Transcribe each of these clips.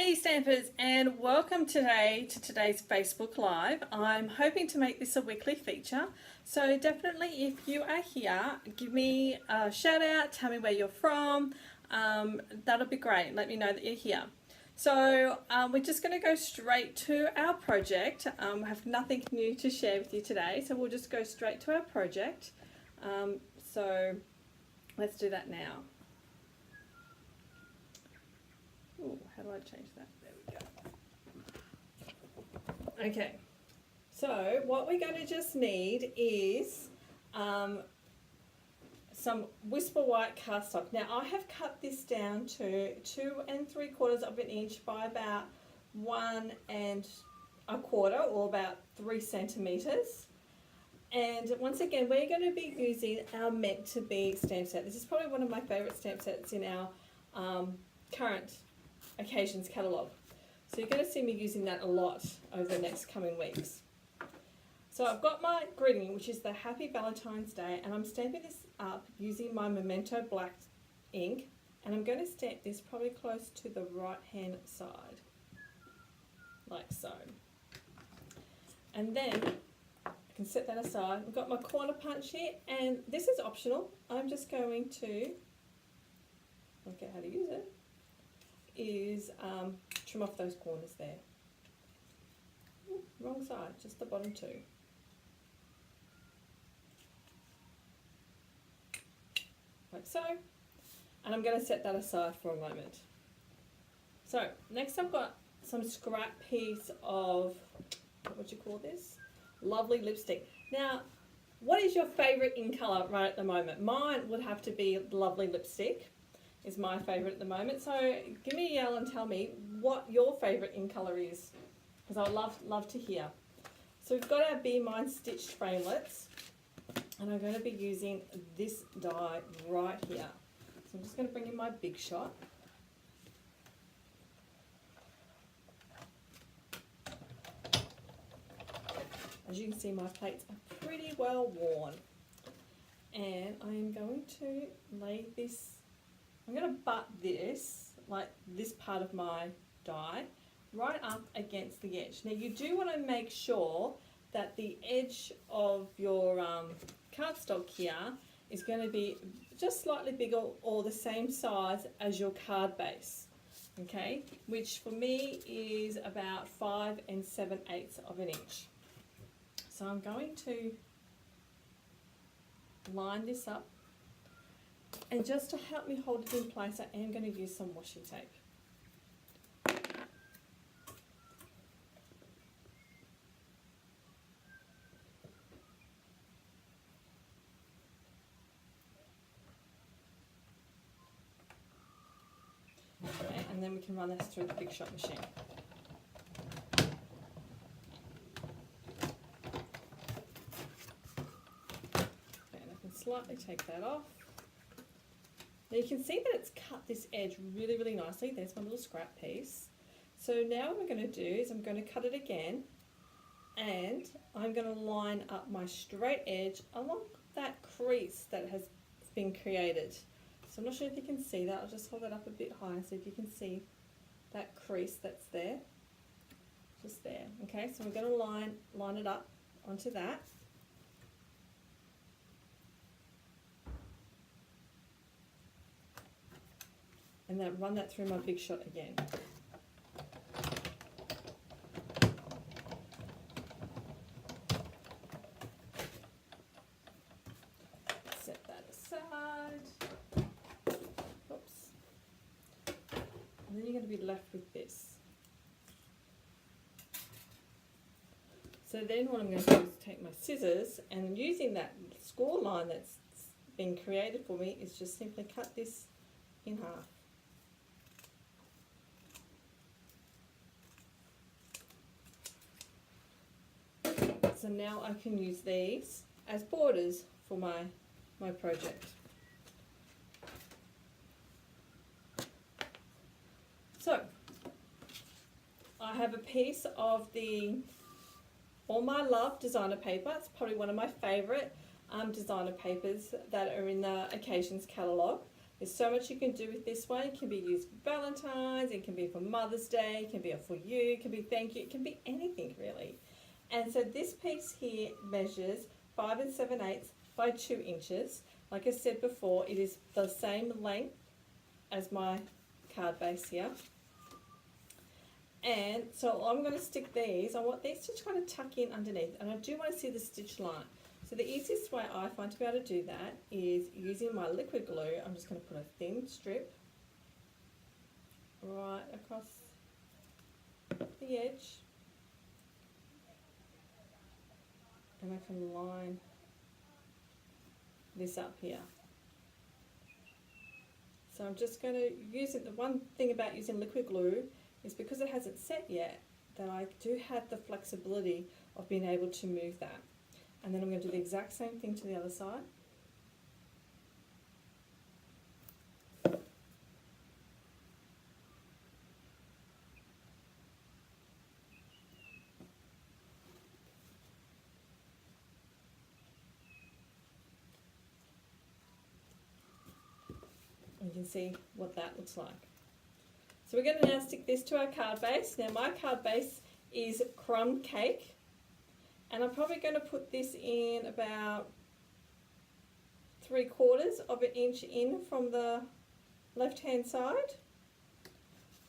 Hey Stampers, and welcome today to today's Facebook Live. I'm hoping to make this a weekly feature, so definitely if you are here, give me a shout out, tell me where you're from. That'll be great, let me know that you're here. So we're just going to go straight to our project. I have nothing new to share with you today, so we'll just go straight to our project. So let's do that now. Ooh, how do I change that? There we go. Okay, so what we're going to just need is some Whisper White cardstock. Now I have cut this down to 2 3/4 of an inch by about 1 1/4 or about 3 centimeters. And once again, we're going to be using our meant to be stamp set. This is probably one of my favorite stamp sets in our current occasions catalogue. So you're going to see me using that a lot over the next coming weeks. So I've got my greeting, which is the Happy Valentine's Day, and I'm stamping this up using my Memento black ink, and I'm going to stamp this probably close to the right hand side, like so. And then I can set that aside. I've got my corner punch here, and this is optional. I'm just going to work out how to use it. Is trim off those corners there. Ooh, wrong side, just the bottom two. Like so. And I'm going to set that aside for a moment. So next I've got some scrap piece of, what would you call this? Lovely lipstick. Now, what is your favourite in colour right at the moment? Mine would have to be Lovely Lipstick. Is my favourite at the moment. So give me a yell and tell me what your favourite in colour is, because I would love to hear. So we've got our Be Mine stitched framelits, and I'm going to be using this die right here. So I'm just going to bring in my Big Shot. As you can see, my plates are pretty well worn, and I am going to lay this. I'm going to butt this, like this part of my die, right up against the edge. Now you do want to make sure that the edge of your cardstock here is going to be just slightly bigger or the same size as your card base, okay? Which for me is about 5 7/8 of an inch. So I'm going to line this up. And just to help me hold it in place, I am going to use some washi tape. Okay, and then we can run this through the Big Shot machine. Okay, and I can slightly take that off. Now you can see that it's cut this edge really, really nicely. There's my little scrap piece. So now what I'm going to do is I'm going to cut it again, and I'm going to line up my straight edge along that crease that has been created. So I'm not sure if you can see that. I'll just hold that up a bit higher so if you can see that crease that's there. Just there. Okay, so I'm going to line it up onto that. And then run that through my Big Shot again. Set that aside. Oops. And then you're going to be left with this. So then what I'm going to do is take my scissors, and using that score line that's been created for me is just simply cut this in half. So now I can use these as borders for my project. So I have a piece of the All My Love designer paper. It's probably one of my favourite designer papers that are in the Occasions catalogue. There's so much you can do with this one. It can be used for Valentine's, it can be for Mother's Day, it can be for you, it can be thank you, it can be anything really. And so this piece here measures 5 7/8 by 2 inches. Like I said before, it is the same length as my card base here. And so I'm going to stick these, I want these to kind of tuck in underneath, and I do want to see the stitch line. So the easiest way I find to be able to do that is using my liquid glue. I'm just going to put a thin strip right across the edge, and I can line this up here. So I'm just going to use it. The one thing about using liquid glue is because it hasn't set yet, that I do have the flexibility of being able to move that. And then I'm going to do the exact same thing to the other side. You can see what that looks like. So we're going to now stick this to our card base. Now my card base is crumb cake, and I'm probably going to put this in about 3/4 of an inch in from the left hand side.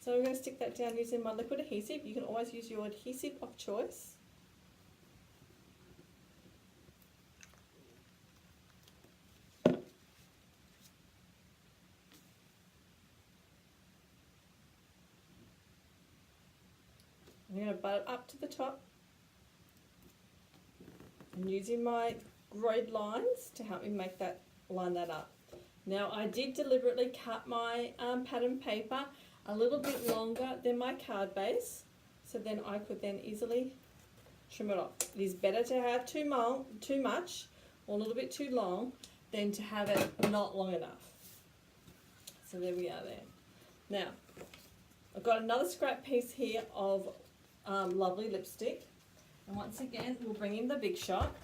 So I'm going to stick that down using my liquid adhesive. You can always use your adhesive of choice. I'm going to butt it up to the top, and using my grid lines to help me make that, line that up. Now I did deliberately cut my pattern paper a little bit longer than my card base, so then I could then easily trim it off. It is better to have too much or a little bit too long than to have it not long enough. So there we are there. Now I've got another scrap piece here of lovely lipstick, and once again we'll bring in the Big Shot,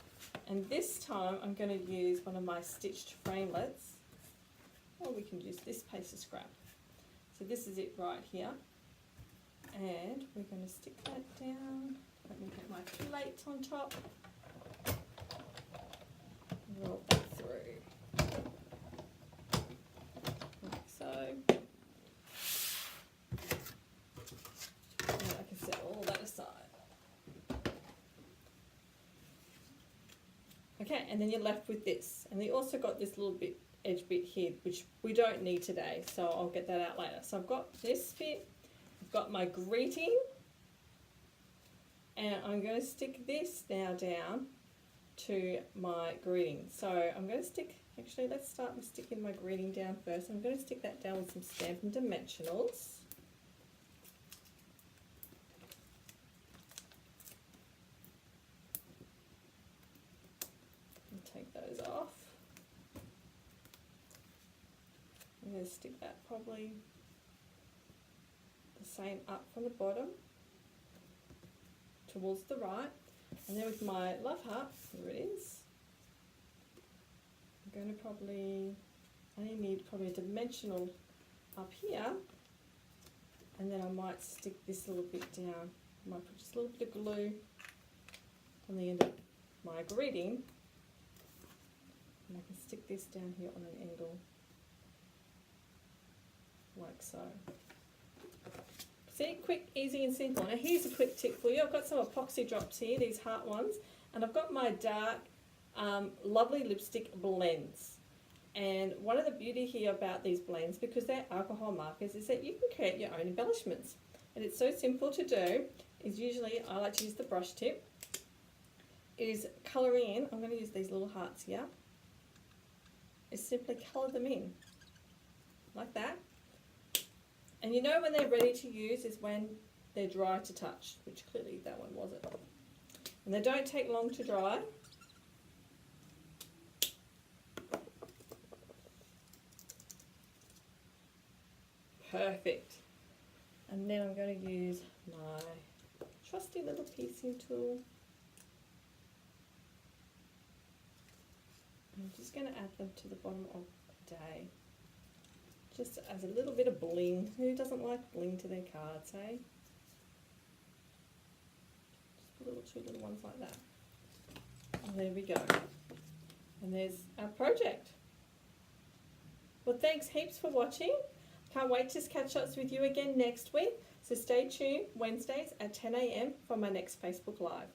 and this time I'm going to use one of my stitched framelets, or we can use this piece of scrap. So this is it right here, and we're going to stick that down. Let me get my plate on top, roll that through like so. Okay, and then you're left with this, and you also got this little bit, edge bit here, which we don't need today, so I'll get that out later. So I've got this bit, I've got my greeting, and I'm going to stick this now down to my greeting. So I'm going to stick, actually let's start with sticking my greeting down first. I'm going to stick that down with some Stampin' Dimensionals. Take those off. I'm going to stick that probably the same up from the bottom towards the right, and then with my love heart, here it is, I'm going to probably, I only need probably a dimensional up here, and then I might stick this little bit down. I might put just a little bit of glue on the end of my greeting, and I can stick this down here on an angle, like so. See, quick, easy and simple. Now here's a quick tip for you. I've got some epoxy drops here, these heart ones, and I've got my dark, lovely lipstick blends. And one of the beauty here about these blends, because they're alcohol markers, is that you can create your own embellishments. And it's so simple to do, is usually I like to use the brush tip, is colouring in. I'm going to use these little hearts here. Is simply colour them in, like that. And you know when they're ready to use is when they're dry to touch, which clearly that one wasn't. And they don't take long to dry. Perfect. And then I'm going to use my trusty little piecing tool. I'm just going to add them to the bottom of the day. Just as a little bit of bling. Who doesn't like bling to their cards, eh? Just two little ones like that. And there we go. And there's our project. Well, thanks heaps for watching. Can't wait to catch up with you again next week. So stay tuned Wednesdays at 10 a.m. for my next Facebook Live.